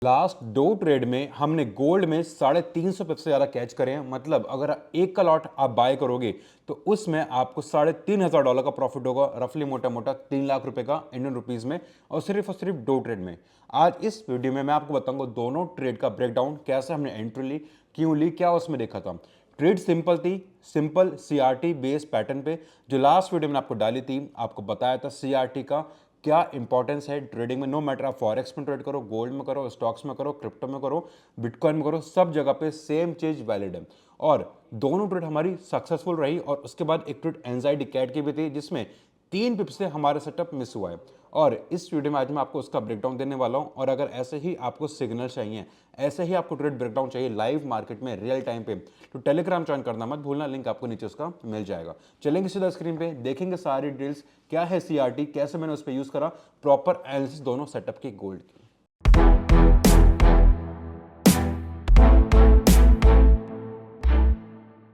Last दो trade में हमने गोल्ड में 350 पिप से ज़्यादा कैच करे हैं। मतलब अगर एक का लॉट आप बाय करोगे तो उसमें आपको $3,500 का प्रॉफिट होगा, रफली मोटा मोटा 3 लाख रुपए का इंडियन रुपीस में, और सिर्फ दो ट्रेड में। आज इस वीडियो में मैं आपको बताऊंगा दोनों ट्रेड का ब्रेकडाउन, कैसे हमने एंट्री ली, क्यों ली, क्या उसमें देखा था। ट्रेड सिंपल थी, सिंपल सीआरटी बेस पैटर्न पे, जो लास्ट वीडियो में आपको डाली थी। आपको बताया था सीआरटी का क्या इंपॉर्टेंस है ट्रेडिंग में। नो मैटर आप फॉरेक्स में ट्रेड करो, गोल्ड में करो, स्टॉक्स में करो, क्रिप्टो में करो, बिटकॉइन में करो, सब जगह पे सेम चीज वैलिड है। और दोनों ट्रेड हमारी सक्सेसफुल रही। और उसके बाद एक ट्रेड एंजाइटी कैट की भी थी, जिसमें 3 पिप से हमारा सेटअप मिस हुआ है। और इस वीडियो में आज मैं आपको उसका ब्रेकडाउन देने वाला हूं। और अगर ऐसे ही आपको सिग्नल चाहिए, ऐसे ही आपको ट्रेड ब्रेकडाउन चाहिए लाइव मार्केट में रियल टाइम पे, तो टेलीग्राम ज्वाइन करना मत भूलना, लिंक आपको नीचे उसका मिल जाएगा। चलेंगे सीधा स्क्रीन पे, देखेंगे सारी डिटेल्स, क्या है सीआरटी, कैसे मैंने उस पर यूज करा, प्रॉपर एनालिसिस दोनों सेटअप की गोल्ड की।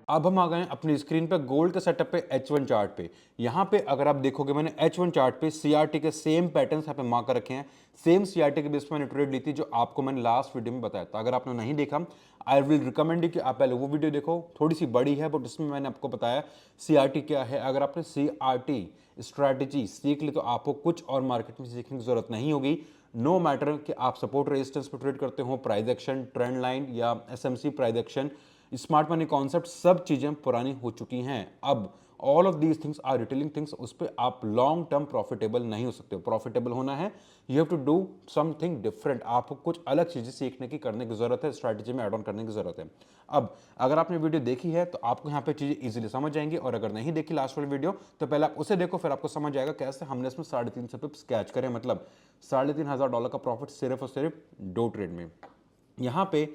अब हम आ गए अपनी स्क्रीन पे गोल्ड के सेटअप पे H1 चार्ट पे। यहाँ पे अगर आप देखोगे मैंने H1 चार्ट पे सीआरटी के सेम पैटर्न्स यहाँ पे मार्क कर रखे हैं। सेम सीआरटी के बेस पे मैंने ट्रेड ली थी, जो आपको मैंने लास्ट वीडियो में बताया था। अगर आपने नहीं देखा, आई विल रिकमेंड यू कि आप पहले वो वीडियो देखो, थोड़ी सी बड़ी है बट उसमें मैंने आपको बताया सीआरटी क्या है। अगर आपने सीआरटी स्ट्रैटेजी सीख ली तो आपको कुछ और मार्केट में सीखने की जरूरत नहीं होगी। नो मैटर कि आप सपोर्ट रेजिस्टेंस पे ट्रेड करते हो, प्राइस एक्शन, ट्रेंड लाइन या SMC price action, smart money concept, सब चीजें पुरानी हो चुकी हैं। अब all of these things are retailing things, उस पर आप लॉन्ग टर्म प्रॉफिटेबल नहीं हो सकते हो। प्रॉफिटेबल होना है, you have to do something different. आपको कुछ अलग चीजें सीखने की, करने की जरूरत है, स्ट्रैटेजी में एड ऑन करने की जरूरत है। अब अगर आपने वीडियो देखी है तो आपको यहाँ पे चीजें इजीली समझ जाएंगी, और अगर नहीं देखी लास्ट वाली वीडियो तो पहले आप उसे देखो, फिर आपको समझ आएगा कैसे हमने इसमें 350 पिप्स कैच करें। मतलब $3,500 का प्रॉफिट सिर्फ और सिर्फ दो ट्रेड में। यहाँ पे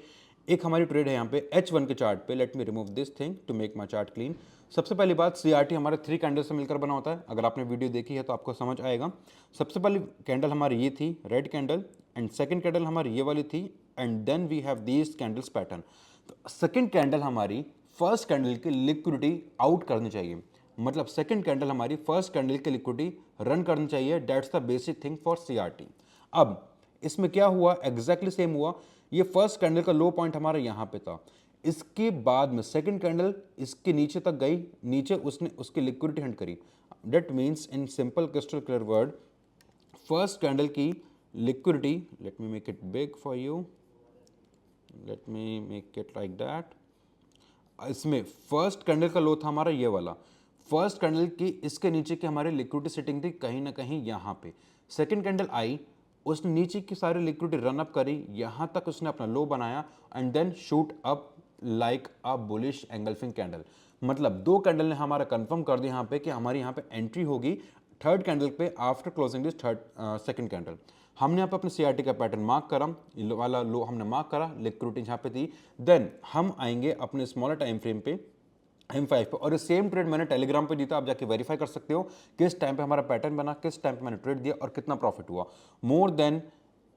एक हमारी ट्रेड है यहाँ पे H1 के चार्ट पे। Let me remove this thing to make my chart clean. सबसे पहली बात, सीआरटी हमारे 3 कैंडल से मिलकर बना होता है। अगर आपने वीडियो देखी है तो आपको समझ आएगा। सबसे पहली कैंडल हमारी ये थी, red candle, and second candle हमारी ये वाली थी, and then we have these candles pattern. तो सेकंड कैंडल हमारी फर्स्ट कैंडल की लिक्विडिटी आउट करनी चाहिए। मतलब सेकंड कैंडल हमारी फर्स्ट कैंडल की लिक्विडिटी रन करनी चाहिए। That's the basic thing for CRT. अब इसमें क्या हुआ, एग्जैक्टली सेम हुआ। ये फर्स्ट कैंडल का लो पॉइंट हमारा यहां पे था। इसके बाद में सेकंड कैंडल इसके नीचे तक गई, नीचे उसने उसकी लिक्विडिटी हंट करी। That means in simple crystal clear word, first candle की liquidity, let me make it big for you, let me make it like that. इसमें फर्स्ट कैंडल का लो था हमारा ये वाला। फर्स्ट कैंडल की इसके नीचे की हमारी लिक्विडिटी सिटिंग थी कहीं ना कहीं यहाँ पे। सेकंड कैंडल आई, उसने नीचे की सारी लिक्विडिटी रन अप करी, यहाँ तक उसने अपना लो बनाया, and then shoot up like a bullish engulfing candle. मतलब दो कैंडल ने हमारा कंफर्म कर दिया यहाँ पे कि हमारी यहाँ पे एंट्री होगी थर्ड कैंडल पे after closing this second candle. हमने यहाँ पे अपने सीआरटी का पैटर्न मार्क करा, वाला लो हमने मार्क करा, लिक्विडिटी यहाँ पे थी। देन हम आएंगे अपने स्मॉलर टाइम फ्रेम पे M5 पे, और सेम ट्रेड मैंने टेलीग्राम पे दी था। आप जाके वेरीफाई कर सकते हो किस टाइम पे हमारा पैटर्न बना, किस टाइम पे मैंने ट्रेड दिया और कितना प्रॉफिट हुआ। मोर देन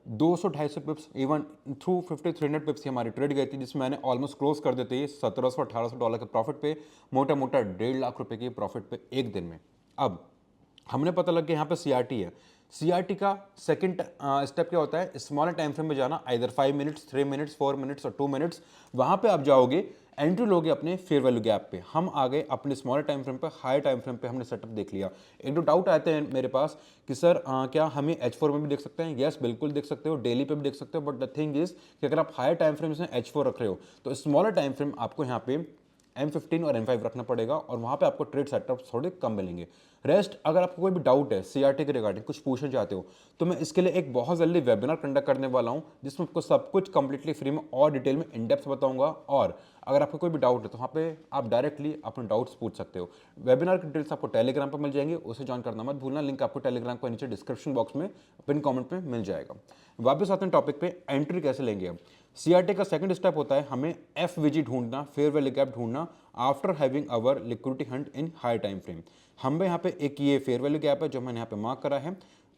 200-250 पिप्स, इवन थ्रू 50-300 पिप्स की हमारी ट्रेड गई थी, जिसमें मैंने ऑलमोस्ट क्लोज कर देते ही $1,700-1,800 के प्रॉफिट पे, मोटा मोटा 1.5 लाख रुपए के प्रॉफिट पे एक दिन में। अब हमने पता लग गया यहाँ पे सीआरटी है। सीआरटी का सेकंड स्टेप क्या होता है, स्मॉलर टाइम फ्रेम में जाना, आइदर 5 मिनट्स, 3 मिनट्स, 4 मिनट्स और 2 मिनट्स। वहां पे आप जाओगे, एंट्री लोगे अपने फेयर वैल्यू गैप पे। हम आ गए अपने स्मॉलर टाइम फ्रेम पे, हाई टाइम फ्रेम पे हमने सेटअप देख लिया। एक दो डाउट आते हैं मेरे पास कि सर क्या हमें H4 में भी देख सकते हैं? यस, बिल्कुल देख सकते हो, डेली पे भी देख सकते हो। बट द थिंग इज कि अगर आप हायर टाइम फ्रेम में H4 रख रहे हो तो स्मॉलर टाइम फ्रेम आपको यहाँ पे M15 और M5 रखना पड़ेगा, और वहां पे आपको ट्रेड सेटअप थोड़े कम मिलेंगे। रेस्ट अगर आपको कोई भी डाउट है सीआरटी के रिगार्डिंग, कुछ पूछना चाहते हो, तो मैं इसके लिए एक बहुत जल्दी वेबिनार कंडक्ट करने वाला हूं, जिसमें आपको सब कुछ कंप्लीटली फ्री में और डिटेल में इन डेप्थ बताऊंगा। और अगर आपको कोई भी डाउट है तो वहाँ पे आप डायरेक्टली अपने डाउट्स पूछ सकते हो। वेबिनार की डिटेल्स आपको टेलीग्राम पर मिल जाएंगे, उसे ज्वाइन करना मत भूलना। लिंक आपको टेलीग्राम का नीचे डिस्क्रिप्शन बॉक्स में पिन कमेंट में मिल जाएगा। वापस आते हैं टॉपिक पे, एंट्री कैसे लेंगे। अब सीआरटी का सेकंड स्टेप होता है हमें एफवीजी ढूंढना, फेयर वैल्यू गैप ढूंढना, आफ्टर हैविंग अवर लिक्विडिटी हंट इन हाई टाइम फ्रेम। हमें यहाँ पे एक ये फेयर वैल्यू गैप है जो मैंने यहाँ पे मार्क करा है,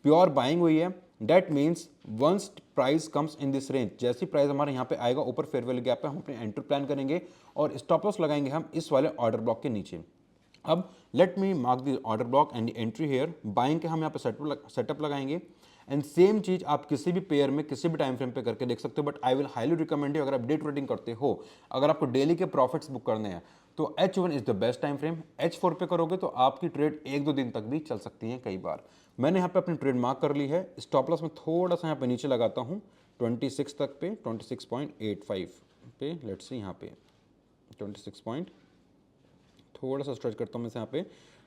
प्योर बाइंग हुई है। That means once price comes in this range, जैसी प्राइस हमारे यहाँ पे आएगा ऊपर फेयर वैल्यू गैप पे, हम अपने एंट्री प्लान करेंगे और स्टॉप लॉस लगाएंगे हम इस वाले ऑर्डर ब्लॉक के नीचे। अब let me mark the order block and entry here. Buying के हम यहाँ पे सेटअप लगाएंगे, एंड सेम चीज आप किसी भी पेयर में किसी भी टाइम फ्रेम पे करके देख सकते हो, but I will highly recommend you, अगर आप डे ट्रेडिंग करते हो, अगर आपको डेली के प्रॉफिट्स बुक करने हैं, तो H1 is the best time frame. H4 पे करोगे तो आपकी ट्रेड 1-2 दिन तक भी चल सकती है कई बार। मैंने यहाँ पे अपनी ट्रेड मार्क कर ली है। स्टॉप लॉस में थोड़ा सा यहाँ पे नीचे लगाता हूँ 26 तक पे, 26.85 पे, लेट्स सी यहाँ पे 26 पॉइंट, थोड़ा सा स्ट्रेच करता हूँ मैं यहाँ पे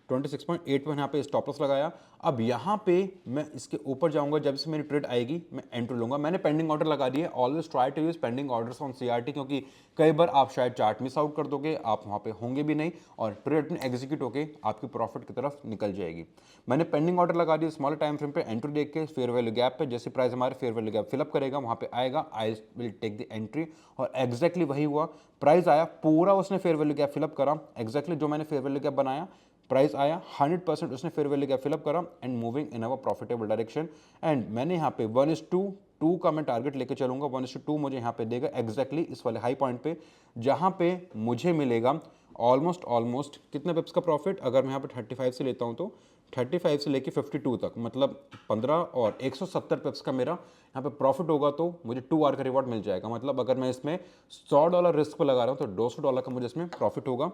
26.8 पर यहाँ पे स्टॉप लॉस लगाया। अब यहाँ पे मैं इसके ऊपर जाऊंगा, जब से मेरी ट्रेड आएगी मैं एंट्री लूंगा। मैंने पेंडिंग ऑर्डर लगा दिया है। Always try to use pending orders on CRT, क्योंकि कई बार आप शायद चार्ट मिस आउट कर दोगे, आप वहाँ पे होंगे भी नहीं और ट्रेड अपनी एग्जीक्यूट होकर आपकी प्रॉफिट की तरफ निकल जाएगी। मैंने पेंडिंग ऑर्डर लगा दिया स्मॉल टाइम फ्रेम पे, एंट्री देख के फेयर वैल्यू गैप पे, जैसे प्राइस हमारे फेयर वैल्यू गैप फिलअप करेगा वहाँ पे आएगा, I will take the entry. और एग्जैक्टली वही हुआ, प्राइस आया पूरा, उसने फेयर वैल्यू गैप फिलअप करा, एग्जैक्टली जो मैंने फेयर वैल्यू गैप बनाया, प्राइस आया 100% उसने फेयर वैल्यू गैप फिलअप करा and moving in our profitable direction. And मैंने यहाँ पे 1:2 का मैं टारगेट लेके चलूंगा। 1:2 मुझे यहाँ पे देगा एग्जैक्टली इस वाले हाई पॉइंट पे, जहाँ पे मुझे मिलेगा ऑलमोस्ट कितने पिप्स का प्रॉफिट। अगर मैं यहाँ पे 35 से लेता हूँ तो 35 से लेके 52 तक, मतलब 15 और 170 पिप्स का मेरा यहाँ पे प्रॉफिट होगा, तो मुझे 2 आवर का रिवॉर्ड मिल जाएगा। मतलब अगर मैं इसमें $100 रिस्क पे लगा रहा हूँ तो $200 का मुझे इसमें प्रॉफिट होगा।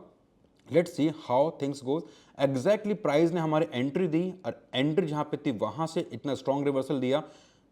Let's see how things goes. Exactly price ने हमारी एंट्री दी और एंट्री जहाँ पे थी वहाँ से इतना स्ट्रॉन्ग रिवर्सल दिया।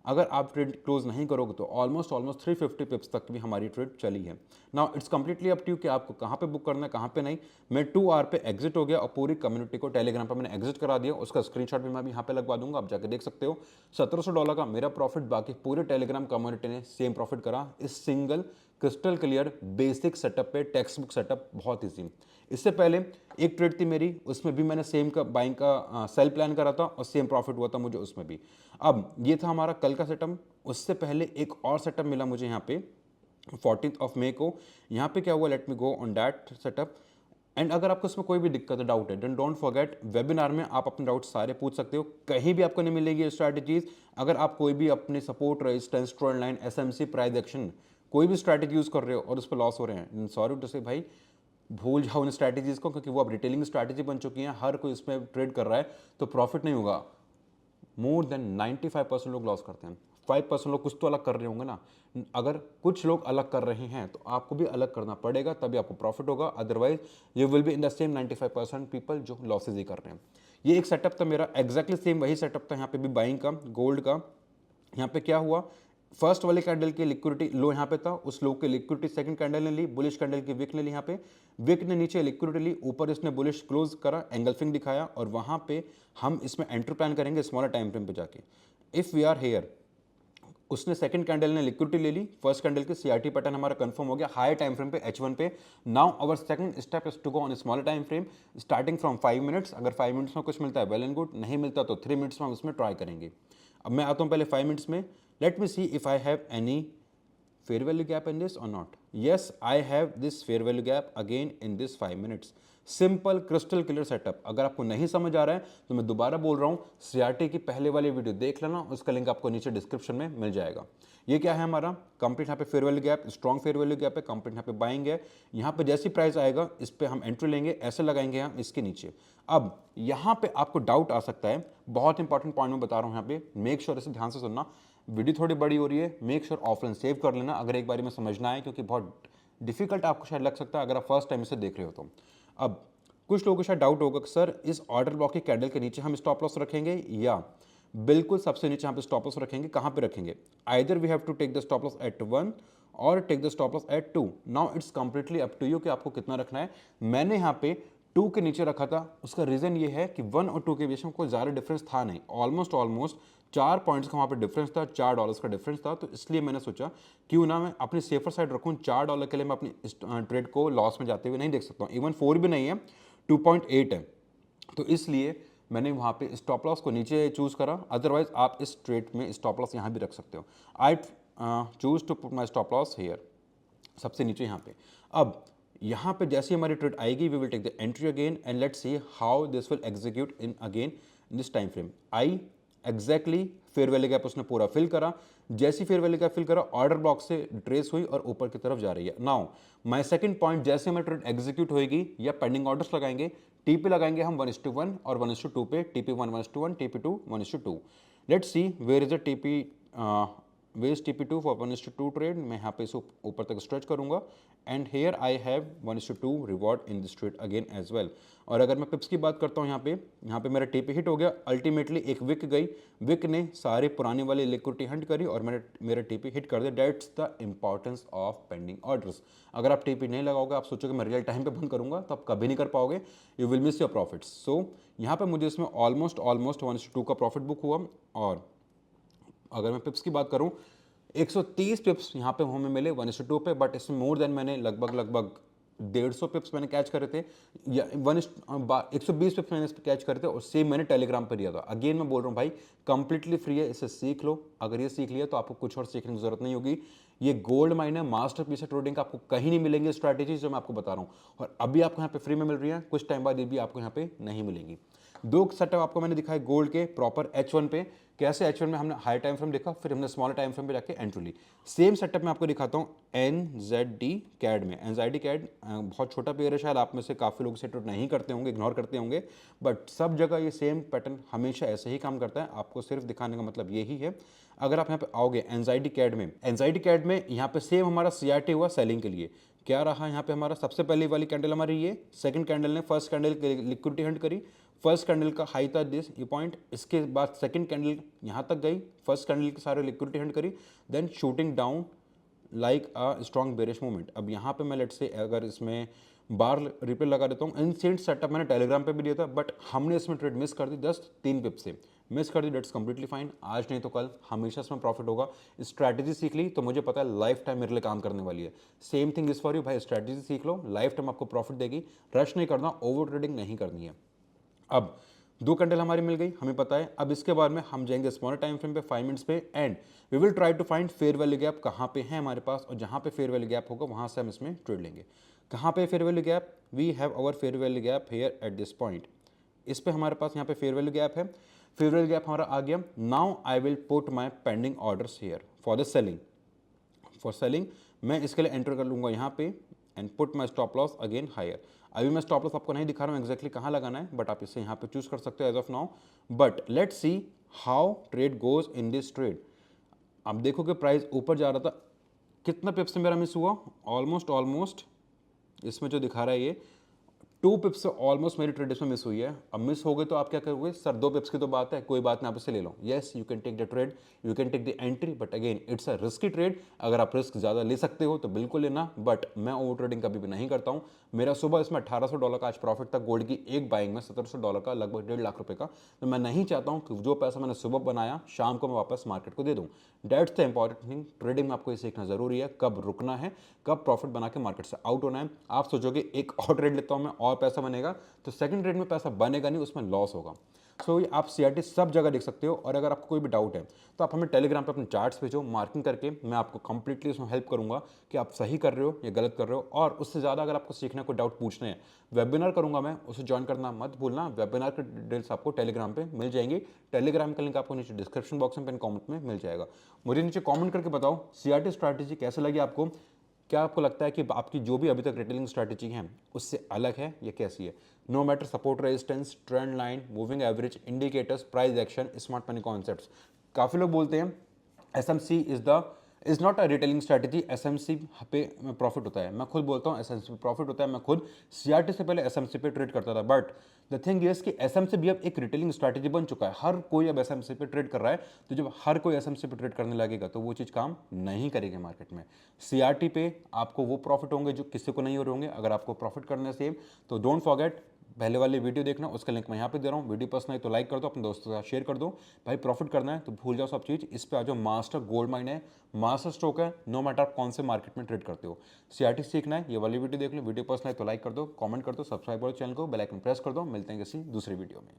अगर आप ट्रेड क्लोज नहीं करोगे तो ऑलमोस्ट 350 पिप्स तक भी हमारी ट्रेड चली है। Now it's completely up to you कि आपको कहाँ पे बुक करना है, कहाँ पे नहीं। मैं 2 आवर पे एग्जिट हो गया और पूरी कम्युनिटी को टेलीग्राम पर मैंने एग्जिट करा दिया। उसका स्क्रीनशॉट भी मैं अभी यहाँ पे लगवा दूंगा, आप जाके देख सकते हो। $1700 का मेरा प्रॉफिट, बाकी पूरे टेलीग्राम कम्युनिटी ने सेम प्रॉफिट करा इस single crystal clear basic setup पे, टेक्स्ट बुक सेटअप, बहुत ईजी। इससे पहले एक ट्रेड थी मेरी, उसमें भी मैंने सेम का बाइंग का सेल प्लान करा था और सेम प्रॉफिट हुआ था मुझे उसमें भी। अब ये था हमारा कल का सेटअप। उससे पहले एक और सेटअप मिला मुझे यहाँ पे 14 मई को। यहाँ पे क्या हुआ, let me go on that setup. And अगर आपको इसमें कोई भी दिक्कत है, डाउट है, देन डोंट फॉरगेट वेबिनार में आप अपने डाउट सारे पूछ सकते हो। कहीं भी आपको नहीं मिलेगी ये स्ट्रैटेजीज। अगर आप कोई भी अपने support, resistance, trend line, SMC, price action, कोई भी स्ट्रैटेजी यूज कर रहे हो और उस पर लॉस हो रहे हैं, सॉरी टू से भाई, भूल जाओ उन स्ट्रैटेजीज को, क्योंकि वो अब रिटेलिंग स्ट्रैटेजी बन चुकी है, हर कोई इसमें ट्रेड कर रहा है, तो प्रॉफिट नहीं होगा। मोर देन 95% लोग लॉस करते हैं। 5% लोग कुछ तो अलग कर रहे होंगे ना। अगर कुछ लोग अलग कर रहे हैं तो आपको भी अलग करना पड़ेगा, तभी आपको प्रॉफिट होगा। Otherwise you will be in the same 95% people जो लॉसेज ही कर रहे हैं। ये एक सेटअप था मेरा, एग्जैक्टली सेम वही सेटअप था यहाँ पे भी बाइंग का, गोल्ड का। यहाँ पे क्या हुआ, फर्स्ट वाले कैंडल की लिक्विडिटी लो यहाँ पे था, उस लो की लिक्विडिटी सेकंड कैंडल ने ली, बुलिश कैंडल की विक ने ली। यहाँ पे विक ने नीचे लिक्विडिटी ली, ऊपर इसने बुलिश क्लोज करा, एंगल्फिंग दिखाया, और वहाँ पे हम इसमें एंट्री प्लान करेंगे स्मॉलर टाइम फ्रेम पे जाके। इफ़ वी आर हेयर, उसने सेकंड कैंडल ने लिक्विडिटी ले ली, फर्स्ट कैंडल की सीआरटी पैटर्न हमारा कंफर्म हो गया हाई टाइम फ्रेम पे H1 पे। Now our second step is to go on smaller time frame starting from 5 minutes. अगर 5 मिनट्स में कुछ मिलता है वेल एंड गुड, नहीं मिलता तो 3 मिनट्स में हम इसमें ट्राई करेंगे। अब मैं आता हूँ पहले 5 मिनट्स में। Let me see if I have any fair value gap in this or not. Yes, I have this fair value gap again in this 5 minutes. Simple crystal clear setup. अगर आपको नहीं समझ आ रहा है तो मैं दोबारा बोल रहा हूँ, सीआरटी की पहले वाली वीडियो देख लेना, उसका लिंक आपको नीचे डिस्क्रिप्शन में मिल जाएगा। ये क्या है हमारा कंप्लीट, यहाँ पे fair value gap, strong fair value gap है, कंप्लीट यहाँ पे बाइंग है। यहाँ पे जैसी प्राइस आएगा इस पे हम एंट्री लेंगे, ऐसे लगाएंगे हम इसके नीचे। अब यहाँ पे आपको डाउट आ सकता है, बहुत इंपॉर्टेंट पॉइंट मैं बता रहा हूँ यहाँ पे, मेक श्योर इसे ध्यान से सुनना। वीडियो थोड़ी बड़ी हो रही है, मेक श्योर ऑफलाइन सेव कर लेना अगर एक बारी में समझना है, क्योंकि बहुत डिफिकल्ट आपको शायद लग सकता है अगर आप फर्स्ट टाइम इसे देख रहे हो तो। अब कुछ लोगों को शायद डाउट होगा कि सर इस ऑर्डर ब्लॉक के कैंडल के नीचे हम स्टॉप लॉस रखेंगे, या बिल्कुल सबसे नीचे यहाँ पे स्टॉप लॉस रखेंगे। कहाँ पे रखेंगे, either we have to take the stop loss at 1 or take the stop loss at 2। Now it's completely up to you कि आपको कितना रखना है। मैंने यहाँ पे 2 के नीचे रखा था, उसका रीजन ये है कि 1 और 2 के बीच में कोई ज़्यादा डिफरेंस था नहीं, ऑलमोस्ट 4 पॉइंट्स का वहाँ पे डिफरेंस था, $4 का डिफरेंस था। तो इसलिए मैंने सोचा क्यों ना मैं अपनी सेफर साइड रखूँ। $4 के लिए मैं अपनी ट्रेड को लॉस में जाते हुए नहीं देख सकता हूँ। इवन 4 भी नहीं है, 2.8 है, तो इसलिए मैंने वहाँ पे स्टॉप लॉस को नीचे चूज़ करा। अदरवाइज आप इस ट्रेड में स्टॉप लॉस यहाँ भी रख सकते हो। I choose to put my stop loss here, सबसे नीचे यहाँ पे। अब यहाँ पे जैसे हमारी ट्रेड आएगी, we will take the entry again and let's see how this will execute in again in this time frame. I exactly fair value gap उसने पूरा फिल करा, जैसी फेयर वैल्यू गैप फिल करा ऑर्डर ब्लॉक से trace हुई और ऊपर की तरफ जा रही है। नाउ माय सेकंड पॉइंट, जैसे हमारी ट्रेड एग्जीक्यूट होगी या पेंडिंग ऑर्डर्स लगाएंगे, टीपी लगाएंगे हम 1:1 और 1:2 पे, TP 1 1:1, TP 2 1:2। Let's see where is a TP, where's TP2 for 1:2 trade. मैं यहाँ पे इसे ऊपर तक स्ट्रेच करूंगा and here I have 1:2 reward in this trade again as well. और अगर मैं पिप्स की बात करता हूँ, यहाँ पे मेरा TP हिट हो गया, अल्टीमेटली एक विक गई, विक ने सारे पुराने वाले लिक्विडिटी हंट करी और मेरा TP हिट कर दिया। That's the importance of pending orders. अगर आप TP नहीं लगाओगे, आप सोचोगे मैं रियल टाइम पे बंद करूंगा, तो आप कभी नहीं कर पाओगे, you will miss your profits. So यहाँ पे मुझे इसमें ऑलमोस्ट 1:2 का प्रॉफिट बुक हुआ। और अगर मैं पिप्स की बात करूं, 130 पिप्स यहाँ पे हमें मिले 1:2 पे, बट इसमें मोर देन मैंने लगभग 150 पिप्स मैंने कैच करे थे, या 120 पिप्स मैंने इस पे कैच करे थे, और सेम मैंने टेलीग्राम पर दिया था। अगेन मैं बोल रहा हूँ भाई, कंप्लीटली फ्री है, इसे सीख लो। अगर ये सीख लिया तो आपको कुछ और सीखने की जरूरत नहीं होगी। ये गोल्ड माइन है, मास्टर पीस है ट्रेडिंग का, आपको कहीं नहीं मिलेंगे स्ट्रैटेजी जो मैं आपको बता रहा हूँ। और अभी आपको यहाँ पे फ्री में मिल रही है, कुछ टाइम बाद ये भी आपको यहाँ पे नहीं मिलेंगी। दो सेटअप आपको मैंने दिखाया गोल्ड के प्रॉपर H1 पे। कैसे H1 में हमने हाई टाइम फ्रेम देखा, फिर हमने स्मॉलर टाइम फ्रेम पे जाके एंट्री ली। सेम सेटअप में आपको दिखाता हूँ NZD कैड में। NZD कैड बहुत छोटा पेयर है, शायद आप में से काफ़ी लोग इसे ट्रेड नहीं करते होंगे, इग्नोर करते होंगे, बट सब जगह ये सेम पैटर्न हमेशा ऐसे ही काम करता है। आपको सिर्फ दिखाने का मतलब यही है। अगर आप यहाँ पे आओगे एनजाइटी कैड में यहाँ पे सेम हमारा CRT हुआ सेलिंग के लिए। क्या रहा यहाँ पे हमारा, सबसे पहली वाली कैंडल हमारी ये, सेकंड कैंडल ने फर्स्ट कैंडल लिक्विडिटी हंट करी, फर्स्ट कैंडल का हाई था दिस ये पॉइंट, इसके बाद सेकंड कैंडल यहाँ तक गई, फर्स्ट कैंडल के सारे लिक्विडिटी हंट करी, then shooting down like a strong bearish movement. अब यहाँ पे मैं लेट से अगर इसमें बार रिप्ले लगा देता हूँ, इंसेंट सेटअप मैंने टेलीग्राम पे भी दिया था, बट हमने इसमें ट्रेड मिस कर दी, जस्ट 3 पिप से मिस कर दी। डेट्स कंप्लीटली फाइन, आज नहीं तो कल हमेशा इसमें प्रॉफिट होगा। स्ट्रैटेजी सीख ली तो मुझे पता है लाइफ टाइम मेरे लिए काम करने वाली है। Same thing is for you भाई, स्ट्रैटेजी सीख लो, लाइफ टाइम आपको प्रॉफिट देगी। रश नहीं करना, ओवर ट्रेडिंग नहीं करनी है। अब 2 कैंडल हमारी मिल गई, हमें पता है। अब इसके बाद में हम जाएंगे स्मॉलर टाइम फ्रेम पे 5 मिनट्स पे, and we will try to find fair value gap कहाँ पे है हमारे पास, और जहाँ पे फेयर वैल्यू गैप होगा वहाँ से हम इसमें ट्रेड लेंगे। कहाँ पे fair value gap, we have our fair value gap here at this point. इस पे हमारे पास यहाँ पे फेयर वैल्यू गैप है, फेयर वैल्यू गैप हमारा आ गया। Now I will put my pending orders here for the selling. For selling मैं इसके लिए एंटर कर लूँगा यहाँ पे, and put my stop loss again higher. अभी मैं स्टॉप लॉस आपको नहीं दिखा रहा हूँ एक्जैक्टली कहाँ लगाना है, बट आप इसे यहाँ पे चूज कर सकते हो as of now. But let's see how trade goes in this trade. आप देखोगे प्राइस ऊपर जा रहा था, कितना पिप से मेरा मिस हुआ, ऑलमोस्ट इसमें जो दिखा रहा है ये 2 पिप्स से ऑलमोस्ट मेरी ट्रेड इसमें मिस हुई है। अब मिस हो गई तो आप क्या करोगे, सर 2 पिप्स की तो बात है, कोई बात नहीं, आप इसे ले लो। Yes, you can take the trade, you can take the entry, but again it's a risky trade. अगर आप रिस्क ज़्यादा ले सकते हो तो बिल्कुल लेना, बट मैं ओवर ट्रेडिंग कभी भी नहीं करता हूँ। मेरा सुबह इसमें $1800 का आज प्रॉफिट था, गोल्ड की एक बाइंग में $1700 का, लगभग 1.5 लाख रुपए का। तो मैं नहीं चाहता हूँ कि जो पैसा मैंने सुबह बनाया शाम को मैं वापस मार्केट को दे दूँ। That's the important thing, trading में आपको ये सीखना जरूरी है, कब रुकना है, कब प्रॉफिट बना के मार्केट से आउट होना है। आप सोचोगे एक और ट्रेड लेता हूँ मैं और पैसा बनेगा, तो सेकंड ट्रेड में पैसा बनेगा नहीं, उसमें लॉस होगा। सो ये आप CRT सब जगह देख सकते हो। और अगर आपको कोई भी डाउट है तो आप हमें टेलीग्राम पे अपने चार्ट्स भेजो, मार्किंग करके मैं आपको कंप्लीटली उसमें हेल्प करूंगा कि आप सही कर रहे हो या गलत कर रहे हो। और उससे ज़्यादा अगर आपको सीखना कोई डाउट पूछने हैं, वेबिनार करूंगा मैं, उसे ज्वाइन करना मत भूलना। वेबिनार के डिटेल्स आपको टेलीग्राम पे मिल जाएंगी, टेलीग्राम का लिंक आपको नीचे डिस्क्रिप्शन बॉक्स में पिन कॉमेंट में मिल जाएगा। मुझे नीचे कॉमेंट करके बताओ CRT स्ट्रैटेजी कैसे लगी आपको, क्या आपको लगता है कि आपकी जो भी अभी तक रिटेलिंग स्ट्रैटेजी है उससे अलग है या कैसी है। No matter support resistance, trend line, moving average, indicators, price action, smart money concepts. काफ़ी लोग बोलते हैं SMC is not a retailing strategy, SMC पे प्रॉफिट होता है। मैं खुद बोलता हूँ SMC पे प्रॉफिट होता है, मैं खुद CRT से पहले SMC पे ट्रेड करता था, बट द थिंग इज कि SMC भी अब एक रिटेलिंग स्ट्रैटेजी बन चुका है। हर कोई अब SMC पे ट्रेड कर रहा है, तो जब हर कोई SMC पे ट्रेड करने लगेगा तो वो चीज़ काम नहीं करेगी मार्केट में। CRT पे आपको वो प्रॉफिट होंगे जो किसी को नहीं हो रहे होंगे। अगर आपको प्रॉफिट करना है सेम, तो डोंट फॉरगेट पहले वाली वीडियो देखना, उसका लिंक मैं यहाँ पे दे रहा हूँ। वीडियो पसंद है तो लाइक कर दो, अपने दोस्तों के साथ शेयर कर दो। भाई प्रॉफिट करना है तो भूल जाओ सब चीज़, इस पे आ जाओ। मास्टर गोल्ड माइन है, मास्टर स्टॉक है, नो मैटर आप कौन से मार्केट में ट्रेड करते हो। CRT सीखना है, ये वाली वीडियो देख लो। वीडियो पसंद है तो लाइक कर दो, कमेंट कर दो, सब्सक्राइब करो चैनल को, बेल आइकन प्रेस कर दो। मिलते हैं किसी दूसरी वीडियो में।